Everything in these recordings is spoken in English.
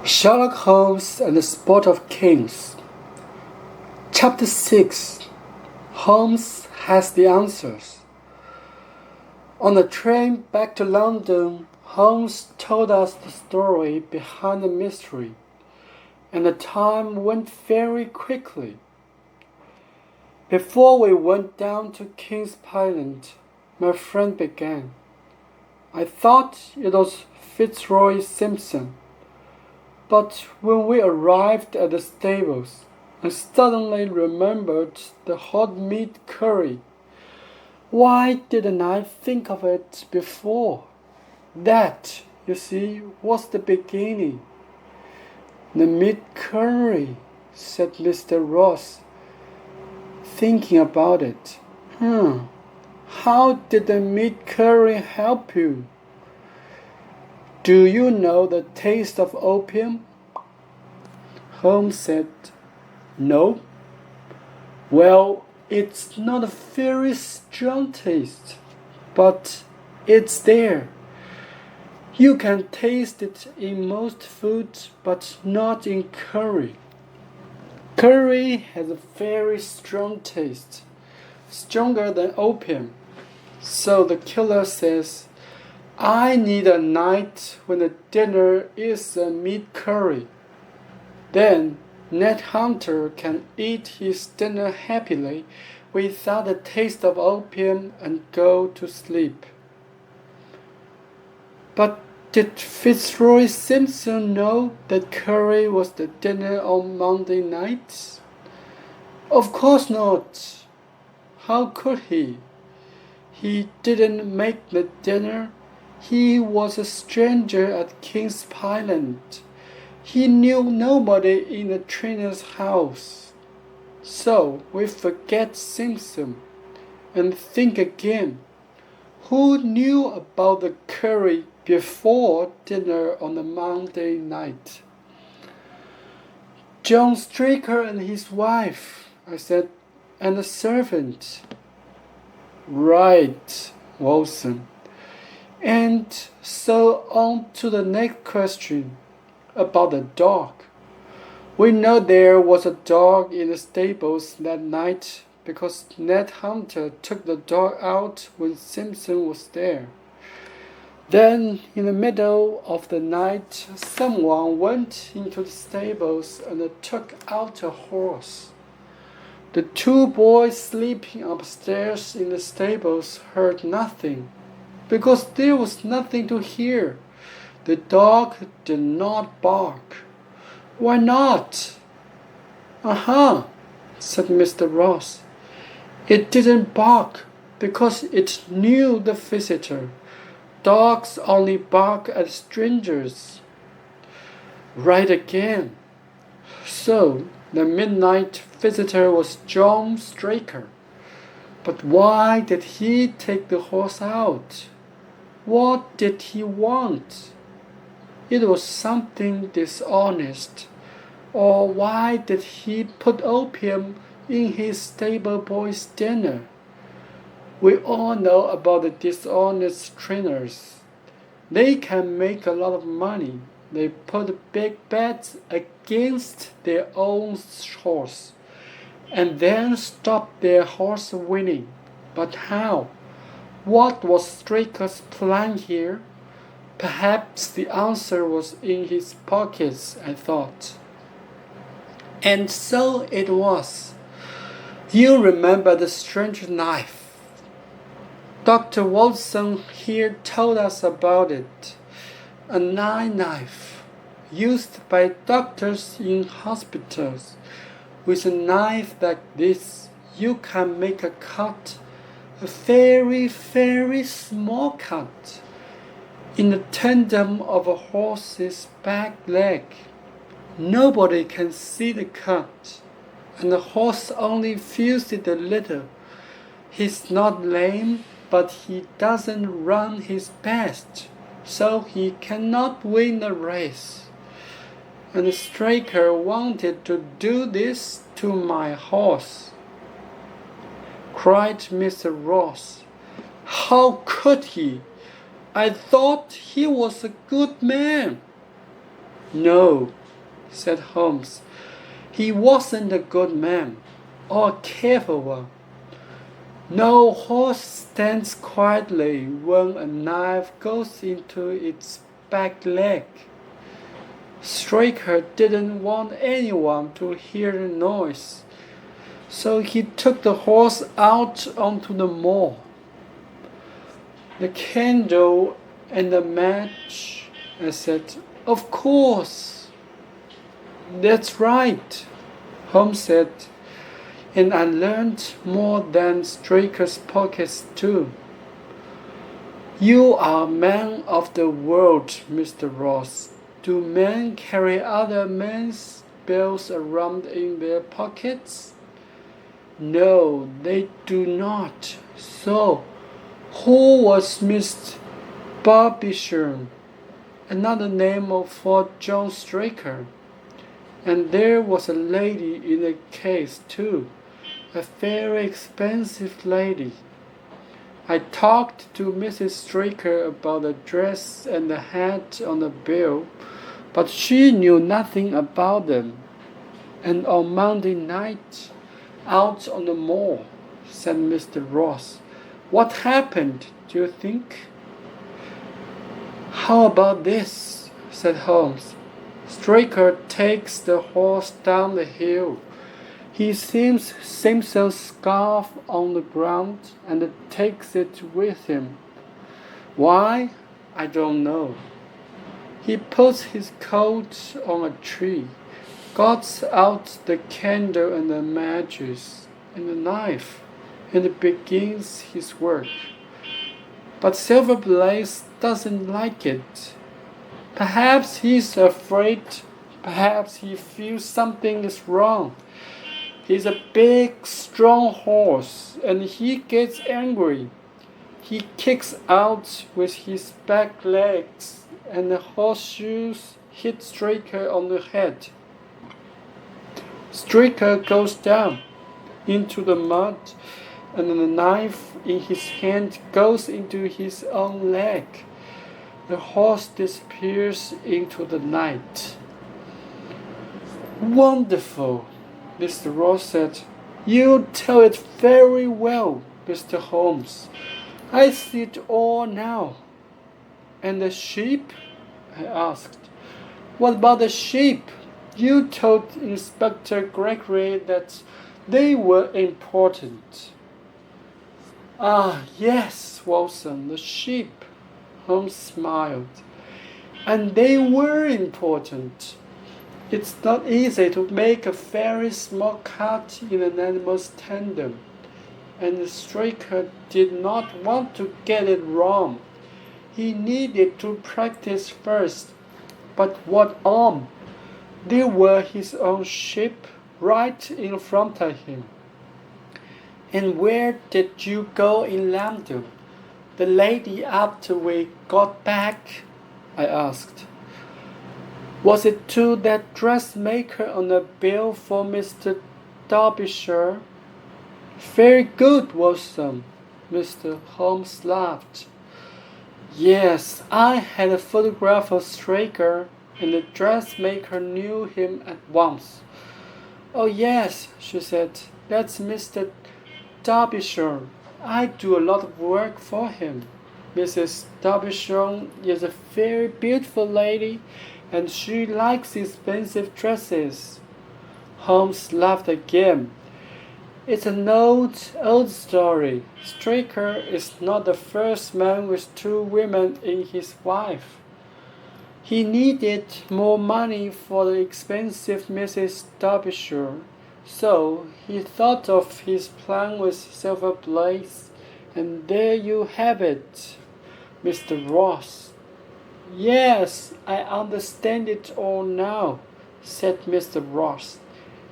Sherlock Holmes and the Sport of Kings. Chapter 6. Holmes has the answers. On the train back to London, Holmes told us the story behind the mystery, and the time went very quickly. Before we went down to King's Island, my friend began. I thought it was Fitzroy Simpson. But when we arrived at the stables, I suddenly remembered the hot meat curry. Why didn't I think of it before? That, you see, was the beginning. The meat curry, said Mr. Ross, thinking about it. How did the meat curry help you? Do you know the taste of opium? Holmes said, No. Well, it's not a very strong taste, but it's there. You can taste it in most foods, but not in curry. Curry has a very strong taste, stronger than opium. So the killer says, I need a night when the dinner is a meat curry. Then Ned Hunter can eat his dinner happily without the taste of opium and go to sleep. But did Fitzroy Simpson know that curry was the dinner on Monday nights? Of course not. How could he? He didn't make the dinner. He was a stranger at King's Island. He knew nobody in the trainer's house. So we forget Simpson and think again. Who knew about the curry before dinner on the Monday night? John Straker and his wife, I said, and the servant. Right, Watson. And so on to the next question, about the dog. We know there was a dog in the stables that night because Ned Hunter took the dog out when Simpson was there. Then, in the middle of the night, someone went into the stables and took out a horse. The two boys sleeping upstairs in the stables heard nothing, because there was nothing to hear. The dog did not bark. Why not? Said Mr. Ross. It didn't bark because it knew the visitor. Dogs only bark at strangers. Right again. So the midnight visitor was John Straker. But why did he take the horse out? What did he want? It was something dishonest. Or why did he put opium in his stable boy's dinner? We all know about the dishonest trainers. They can make a lot of money. They put big bets against their own horse and then stop their horse winning. But how? What was Straker's plan here? Perhaps the answer was in his pockets, I thought. And so it was. You remember the strange knife. Dr. Watson here told us about it. A knife used by doctors in hospitals. With a knife like this, you can make a cut, a very, very small cut, in the tendon of a horse's back leg. Nobody can see the cut, and the horse only feels it a little. He's not lame, but he doesn't run his best, so he cannot win the race. And Straker wanted to do this to my horse, cried Mr. Ross. How could he? I thought he was a good man. No, said Holmes. He wasn't a good man, or a careful one. No horse stands quietly when a knife goes into its back leg. Straker didn't want anyone to hear the noise, so he took the horse out onto the moor. The candle and the match, I said. Of course. That's right, Holmes said, and I learned more than Straker's pockets too. You are a man of the world, Mr. Ross. Do men carry other men's bills around in their pockets? No, they do not. So, who was Miss Barbisham? Another name for John Straker. And there was a lady in the case too, a very expensive lady. I talked to Mrs. Straker about the dress and the hat on the bill, but she knew nothing about them. And on Monday night, out on the moor, said Mr. Ross, what happened, do you think? How about this, said Holmes. Straker takes the horse down the hill. He seems a scarf on the ground and takes it with him. Why? I don't know. He puts his coat on a tree, got out the candle and the matches and the knife, and begins his work. But Silver Blaze doesn't like it. Perhaps he's afraid, perhaps he feels something is wrong. He's a big, strong horse, and he gets angry. He kicks out with his back legs, and the horseshoes hit Straker on the head. Straker goes down into the mud, and the knife in his hand goes into his own leg. The horse disappears into the night. Wonderful, Mr. Ross said. You tell it very well, Mr. Holmes. I see it all now. And the sheep? I asked. What about the sheep? You told Inspector Gregory that they were important. Ah, yes, Watson, the sheep. Holmes smiled. And they were important. It's not easy to make a very small cut in an animal's tendon, and the Straker did not want to get it wrong. He needed to practice first. But what on? There were his own sheep right in front of him. And where did you go in London? The lady after we got back? I asked. Was it to that dressmaker on the bill for Mr. Derbyshire? Very good, Watson. Mr. Holmes laughed. Yes, I had a photograph of Straker, and the dressmaker knew him at once. Oh yes, she said, that's Mr. Derbyshire. I do a lot of work for him. Mrs. Derbyshire is a very beautiful lady, and she likes expensive dresses. Holmes laughed again. It's an old story. Straker is not the first man with two women in his wife. He needed more money for the expensive Mrs. Derbyshire, so he thought of his plan with Silver Blaze, and there you have it, Mr. Ross. Yes, I understand it all now, said Mr. Ross.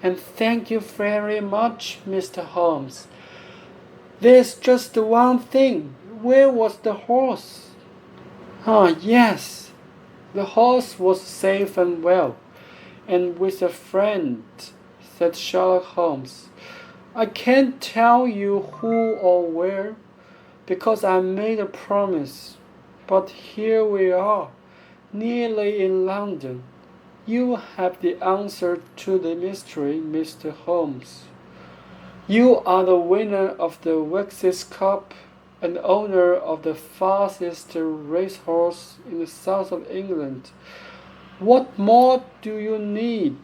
And thank you very much, Mr. Holmes. There's just one thing. Where was the horse? Ah, yes. The horse was safe and well, and with a friend, said Sherlock Holmes. I can't tell you who or where, because I made a promise. But here we are, nearly in London. you have the answer to the mystery, Mr. Holmes. You are the winner of the Wessex Cup and owner of the fastest racehorse in the south of England. What more do you need?